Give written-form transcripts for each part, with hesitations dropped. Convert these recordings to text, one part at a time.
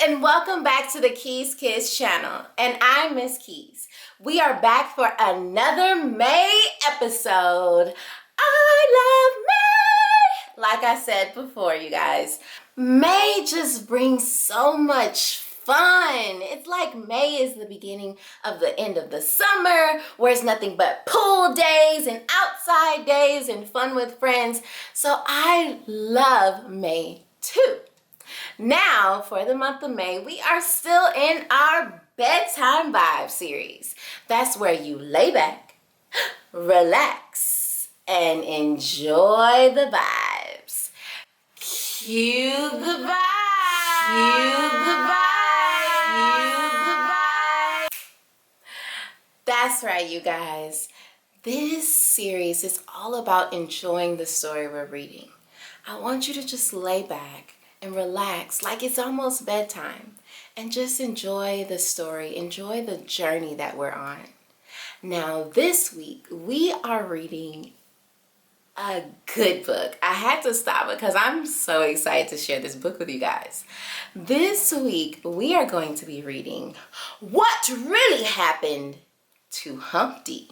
and welcome back to the Keys Kids channel. And I'm Miss Keys. We are back for another May episode. I love May! Like I said before, you guys, May just brings so much fun. It's like May is the beginning of the end of the summer, where it's nothing but pool days and outside days and fun with friends. So I love May too. Now, for the month of May, we are still in our Bedtime Vibe series. That's where you lay back, relax, and enjoy the vibes. Cue the vibe. Cue the vibe. Cue the vibe. That's right, you guys. This series is all about enjoying the story we're reading. I want you to just lay back and relax like it's almost bedtime and just enjoy the story, enjoy the journey that we're on. Now this week we are reading a good book. I had to stop because I'm so excited to share this book with you guys. This week we are going to be reading What Really Happened to Humpty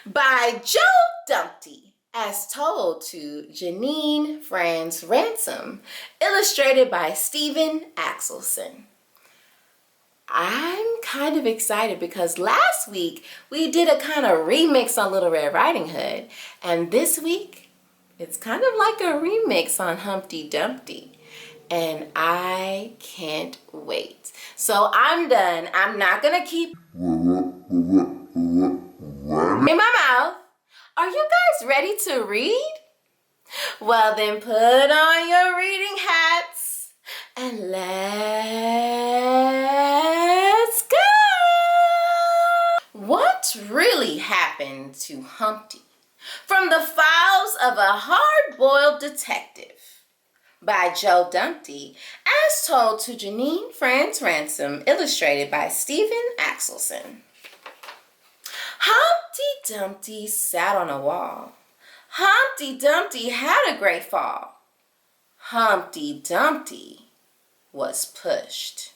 by Joe Dumpty, as told to Jeanie Franz Ransom, illustrated by Axelsen. I'm kind of excited because last week we did a kind of remix on Little Red Riding Hood, and this week it's kind of like a remix on Humpty Dumpty, and I can't wait. So I'm done. I'm not gonna keep in my mouth. Are you guys ready to read? Well, then put on your reading hats and let's go! What really happened to Humpty? From the files of a hard-boiled detective by Joe Dumpty, as told to Jeanie Franz Ransom, illustrated by Axelsen. Humpty Dumpty sat on a wall. Humpty Dumpty had a great fall. Humpty Dumpty was pushed.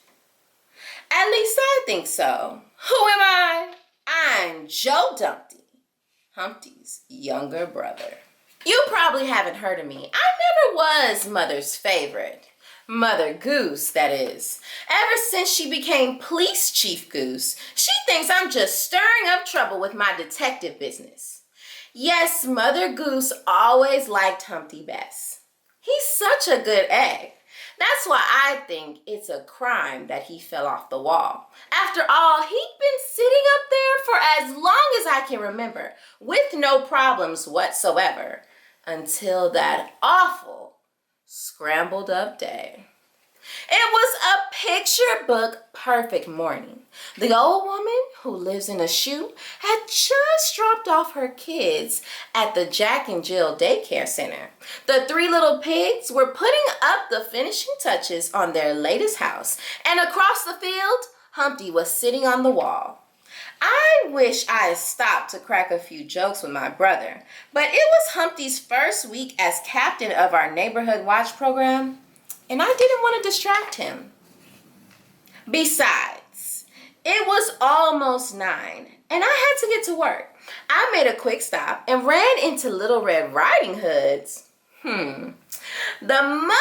At least I think so. Who am I? I'm Joe Dumpty, Humpty's younger brother. You probably haven't heard of me. I never was Mother's favorite. Mother Goose, that is. Ever since she became Police Chief Goose, she thinks I'm just stirring up trouble with my detective business. Yes, Mother Goose always liked Humpty best. He's such a good egg. That's why I think it's a crime that he fell off the wall. After all, he'd been sitting up there for as long as I can remember, with no problems whatsoever, until that awful scrambled up day. It was a picture book perfect morning. The old woman who lives in a shoe had just dropped off her kids at the Jack and Jill daycare center. The three little pigs were putting up the finishing touches on their latest house, and across the field, Humpty was sitting on the wall. I wish I had stopped to crack a few jokes with my brother, but it was Humpty's first week as captain of our neighborhood watch program, and I didn't want to distract him. Besides, it was almost 9, and I had to get to work. I made a quick stop and ran into Little Red Riding Hood's. The Muffin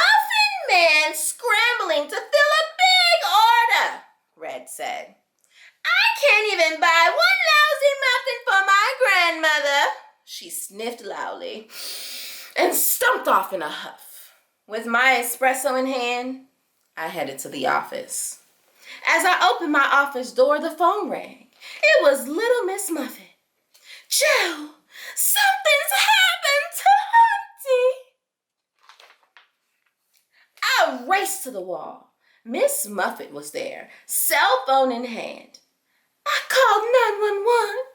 Man scrambling to fill a big order, Red said. I can't even buy one lousy muffin for my grandmother, she sniffed loudly and stumped off in a huff. With my espresso in hand, I headed to the office. As I opened my office door, the phone rang. It was Little Miss Muffet. Joe, something's happened to Humpty. I raced to the wall. Miss Muffet was there, cell phone in hand. I called 911,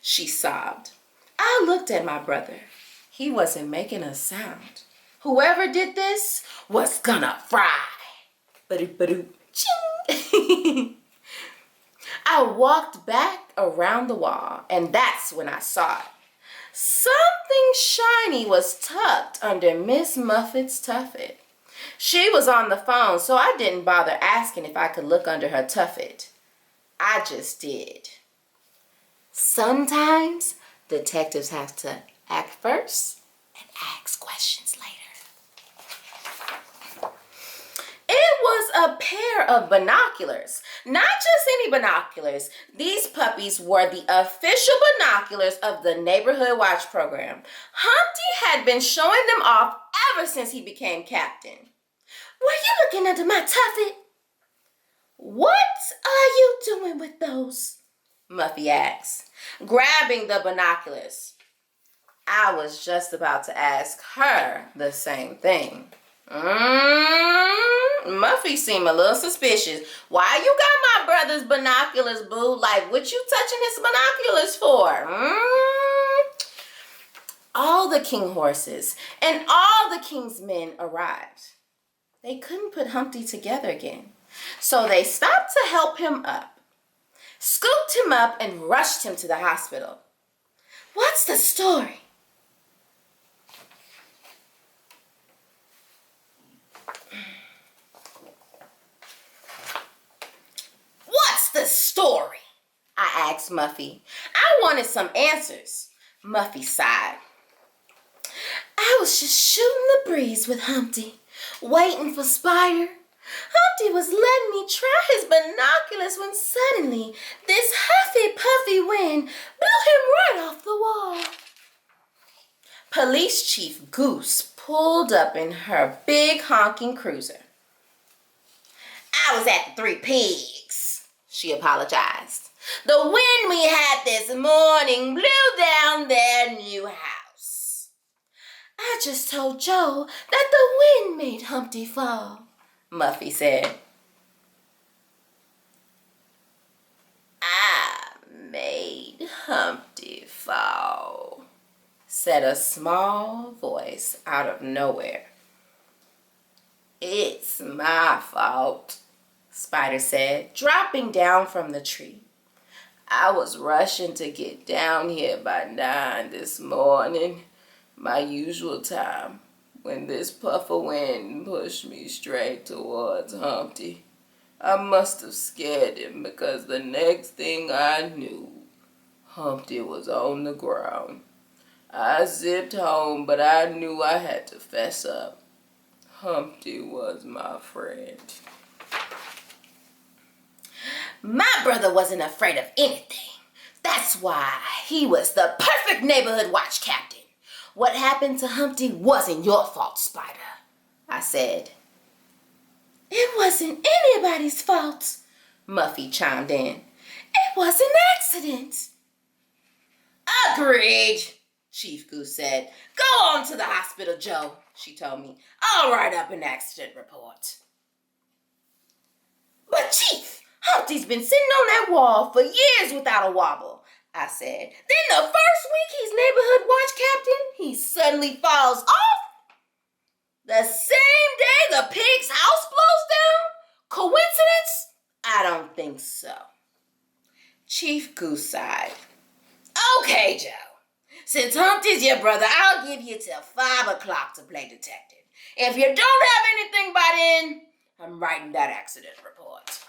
she sobbed. I looked at my brother. He wasn't making a sound. Whoever did this was gonna fry. Ba-doop, ching. I walked back around the wall, and that's when I saw it. Something shiny was tucked under Miss Muffet's tuffet. She was on the phone, so I didn't bother asking if I could look under her tuffet. I just did. Sometimes detectives have to act first and ask questions later. It was a pair of binoculars. Not just any binoculars. These puppies were the official binoculars of the Neighborhood Watch program. Humpty had been showing them off ever since he became captain. Were you looking under my tuffet? What are you doing with those? Muffy asked, grabbing the binoculars. I was just about to ask her the same thing. Muffy seemed a little suspicious. Why you got my brother's binoculars, boo? Like, what you touching his binoculars for? All the king horses and all the king's men arrived. They couldn't put Humpty together again, so they stopped to help him up, scooped him up, and rushed him to the hospital. What's the story? What's the story? I asked Muffy. I wanted some answers. Muffy sighed. I was just shooting the breeze with Humpty, waiting for Spider. Humpty was letting me try his binoculars when suddenly this huffy-puffy wind blew him right off the wall. Police Chief Goose pulled up in her big honking cruiser. I was at the Three Pigs, she apologized. The wind we had this morning blew down their new house. I just told Joe that the wind made Humpty fall, Muffy said. I made Humpty fall, said a small voice out of nowhere. It's my fault, Spider said, dropping down from the tree. I was rushing to get down here by 9 this morning, my usual time, when this puff of wind pushed me straight towards Humpty. I must have scared him because the next thing I knew, Humpty was on the ground. I zipped home, but I knew I had to fess up. Humpty was my friend. My brother wasn't afraid of anything. That's why he was the perfect neighborhood watch captain. What happened to Humpty wasn't your fault, Spider, I said. It wasn't anybody's fault, Muffy chimed in. It was an accident. Agreed, Chief Goose said. Go on to the hospital, Joe, she told me. I'll write up an accident report. But Chief, Humpty's been sitting on that wall for years without a wobble, I said. Then the first week he's neighborhood watch captain, he suddenly falls off. The same day the pig's house blows down? Coincidence? I don't think so. Chief Goose sighed. Okay, Joe. Since Humpty's your brother, I'll give you till 5 o'clock to play detective. If you don't have anything by then, I'm writing that accident report.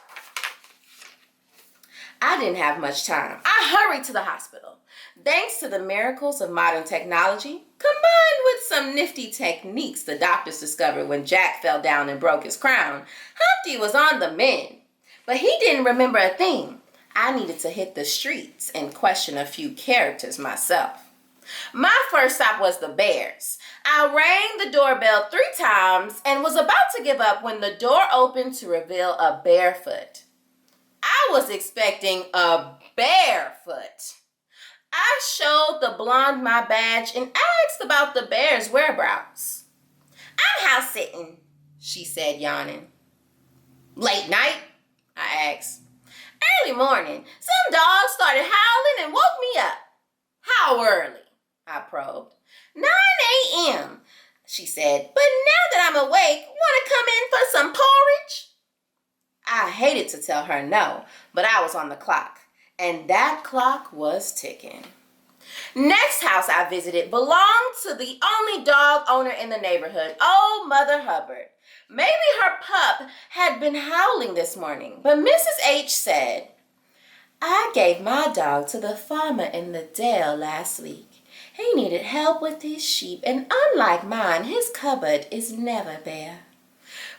I didn't have much time. I hurried to the hospital. Thanks to the miracles of modern technology, combined with some nifty techniques the doctors discovered when Jack fell down and broke his crown, Humpty was on the mend. But he didn't remember a thing. I needed to hit the streets and question a few characters myself. My first stop was the Bears. I rang the doorbell 3 times and was about to give up when the door opened to reveal a barefoot. I was expecting a barefoot. I showed the blonde my badge and asked about the bear's whereabouts. I'm house sitting, she said, yawning. Late night? I asked. Early morning. Some dog started howling and woke me up. How early? I probed. 9 a.m., she said. But now that I'm awake, want to come in for some porridge? I hated to tell her no, but I was on the clock, and that clock was ticking. Next house I visited belonged to the only dog owner in the neighborhood, old Mother Hubbard. Maybe her pup had been howling this morning, but Mrs. H said, "I gave my dog to the farmer in the dale last week. He needed help with his sheep, and unlike mine, his cupboard is never bare."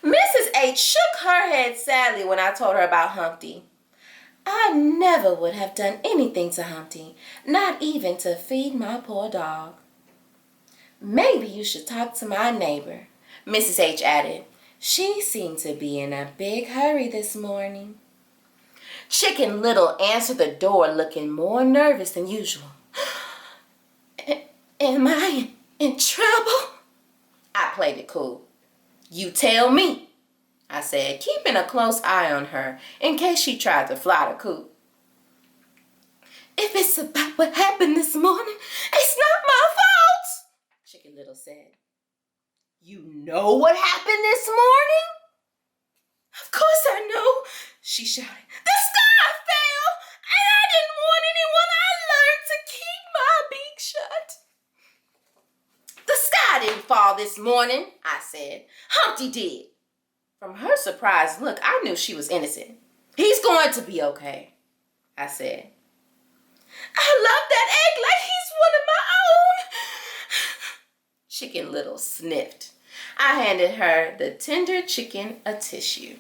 Mrs. H shook her head sadly when I told her about Humpty. "I never would have done anything to Humpty, not even to feed my poor dog." "Maybe you should talk to my neighbor," Mrs. H added. "She seemed to be in a big hurry this morning." Chicken Little answered the door looking more nervous than usual. Am I in trouble?" I played it cool. "You tell me," I said, keeping a close eye on her in case she tried to fly the coop. "If it's about what happened this morning, it's not my fault," Chicken Little said. "You know what happened this morning?" "Of course I know," she shouted. "The sky fell, and I didn't want anyone. I learned to keep my beak shut." "The sky didn't fall this morning," I said. "Humpty did." From her surprised look, I knew she was innocent. "He's going to be okay," I said. "I love that egg like he's one of my own." Chicken Little sniffed. I handed her the tender chicken a tissue.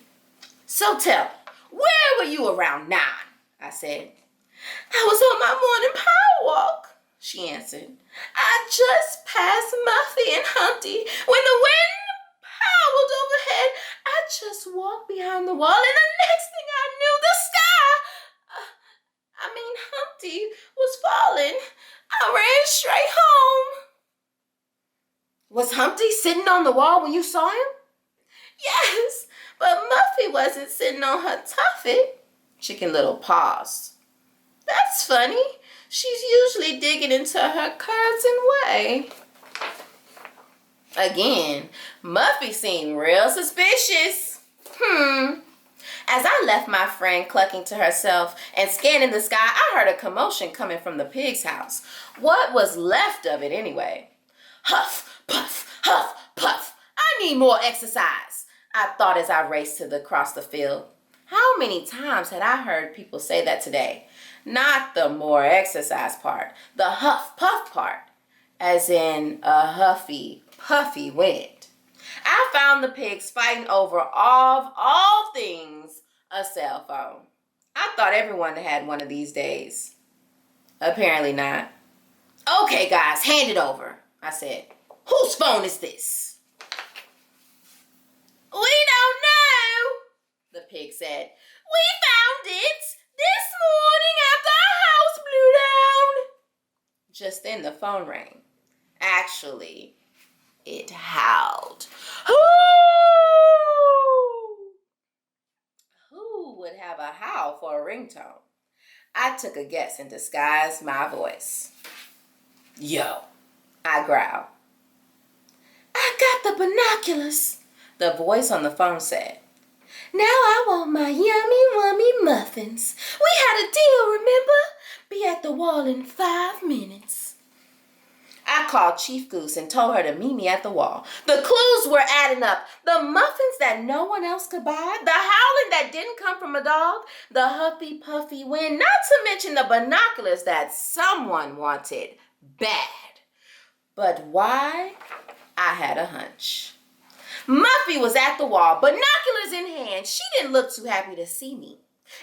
"So tell me, where were you around 9?" I said. "I was on my morning power walk," she answered. "I just passed Muffy and Humpty when the wind howled overhead. I just walked behind the wall, and the next thing I knew, the sky, Humpty was falling. I ran straight home." "Was Humpty sitting on the wall when you saw him?" "Yes, but Muffy wasn't sitting on her tuffet." Chicken Little paused. "That's funny. She's usually digging into her curds and whey." Again, Muffy seemed real suspicious. As I left my friend clucking to herself and scanning the sky, I heard a commotion coming from the pig's house. What was left of it anyway? Huff, puff, huff, puff. I need more exercise, I thought as I raced across the field. How many times had I heard people say that today? Not the more exercise part, the huff, puff part, as in a huffy, puffy wind. I found the pigs fighting over all things a cell phone. I thought everyone had one of these days. Apparently not. "Okay, guys, hand it over," I said. "Whose phone is this?" "We don't know," the pig said. "We found it this morning after our house blew down." Just then the phone rang. Actually, it howled. Who would have a howl for a ringtone? I took a guess and disguised my voice. "Yo," I growled. "I got the binoculars," the voice on the phone said. "Now I want my yummy, wummy muffins. We had a deal, remember? Be at the wall in 5 minutes. I called Chief Goose and told her to meet me at the wall. The clues were adding up. The muffins that no one else could buy, the howling that didn't come from a dog, the huffy puffy wind, not to mention the binoculars that someone wanted bad. But why? I had a hunch. Muffy was at the wall, binoculars in hand. She didn't look too happy to see me.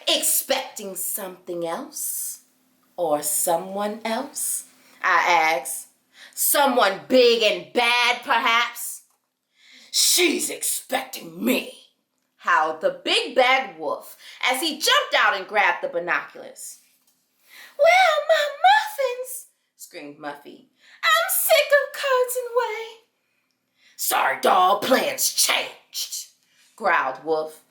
Expecting something else? Or someone else? I asked. Someone big and bad, perhaps? "She's expecting me," howled the big bad wolf as he jumped out and grabbed the binoculars. "Where are my muffins?" screamed Muffy. "I'm sick of curds and whey." "Sorry, dog, plans changed," growled Wolf.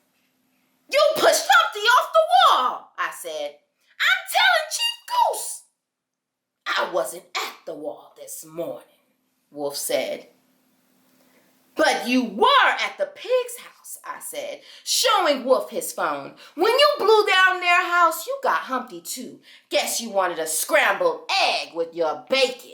"You pushed Humpty off the wall," I said. "I'm telling Chief Goose." "I wasn't at the wall this morning," Wolf said. But you were at the pig's house, I said, showing Wolf his phone. When you blew down their house, you got Humpty too. Guess you wanted a scrambled egg with your bacon.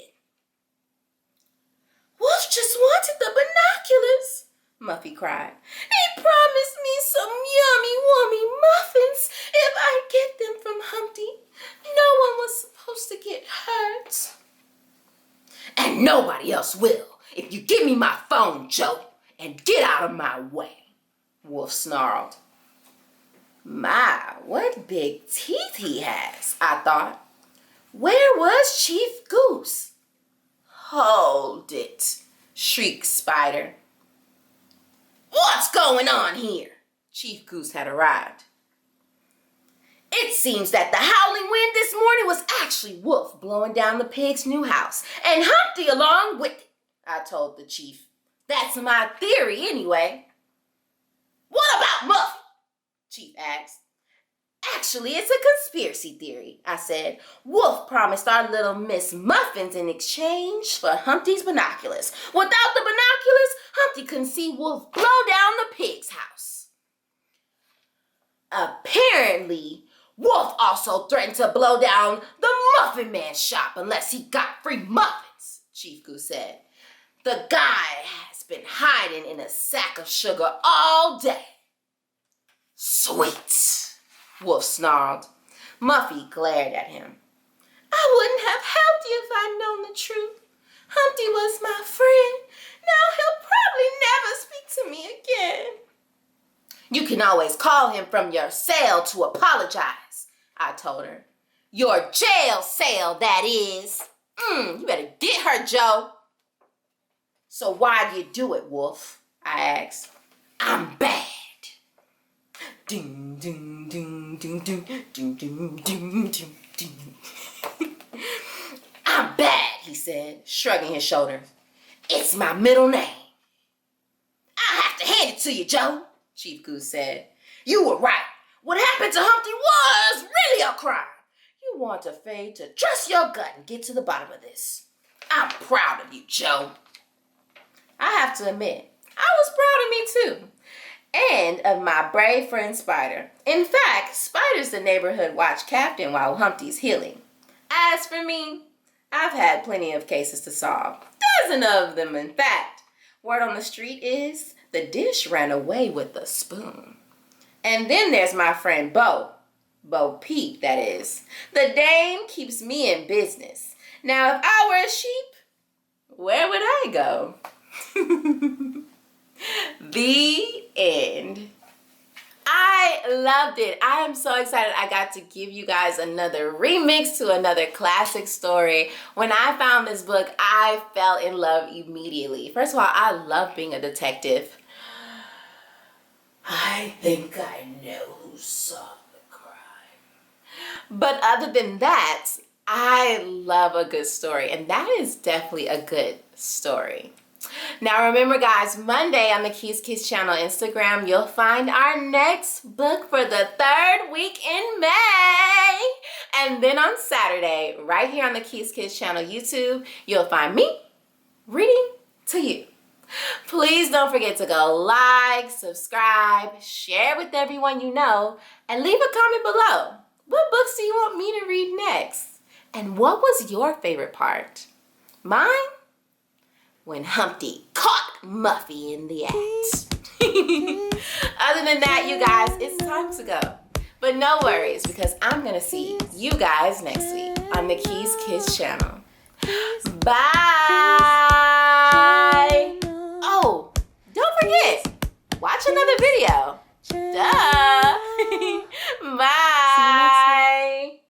Wolf just wanted the binoculars, Muffy cried. He promised me some yummy, wummy muffins if I get them from Humpty. No one was supposed to get hurt. And nobody else will if you give me my phone, Joe, and get out of my way, Wolf snarled. My, what big teeth he has, I thought. Where was Chief Goose? Hold it, shrieked Spider. What's going on here? Chief Goose had arrived. It seems that the howling wind this morning was actually Wolf blowing down the pig's new house, and Humpty along with it, I told the chief. That's my theory anyway. What about Muffet? Chief asked. Actually, it's a conspiracy theory, I said. Wolf promised our Little Miss Muffins in exchange for Humpty's binoculars. Without the binoculars, Humpty couldn't see Wolf blow down the pig's house. Apparently, Wolf also threatened to blow down the Muffin Man's shop unless he got free muffins, Chief Goose said. The guy has been hiding in a sack of sugar all day. Sweet, Wolf snarled. Muffy glared at him. I wouldn't have helped you if I'd known the truth. Humpty was my friend. Now he'll probably never speak to me again. You can always call him from your cell to apologize, I told her. Your jail cell, that is. You better get her, Joe. So why'd you do it, Wolf? I asked. I'm bad. Ding, ding, ding, ding, ding, ding, ding, ding, ding, ding. I'm bad, he said, shrugging his shoulders. It's my middle name. I have to hand it to you, Joe, Chief Goose said. You were right. What happened to Humpty was really a crime. You want a fade to trust your gut and get to the bottom of this. I'm proud of you, Joe. I have to admit, I was proud of me too. And of my brave friend Spider. In fact, Spider's the neighborhood watch captain while Humpty's healing. As for me, I've had plenty of cases to solve. Dozens of them, in fact. Word on the street is the dish ran away with the spoon. And then there's my friend Bo. Bo Peep, that is. The dame keeps me in business. Now, if I were a sheep, where would I go? The end. I loved it. I am so excited I got to give you guys another remix to another classic story. When I found this book, I fell in love immediately. First of all, I love being a detective. I think I know who solved the crime. But other than that, I love a good story, and that is definitely a good story. Now remember guys, Monday on the Keys Kids channel Instagram, you'll find our next book for the 3rd week in May. And then on Saturday, right here on the Keys Kids channel YouTube, you'll find me reading to you. Please don't forget to go like, subscribe, share with everyone you know, and leave a comment below. What books do you want me to read next? And what was your favorite part? Mine? When Humpty caught Muffy in the act. Other than that, you guys, it's time to go. But no worries, because I'm going to see you guys next week on the Keys Kids channel. Bye!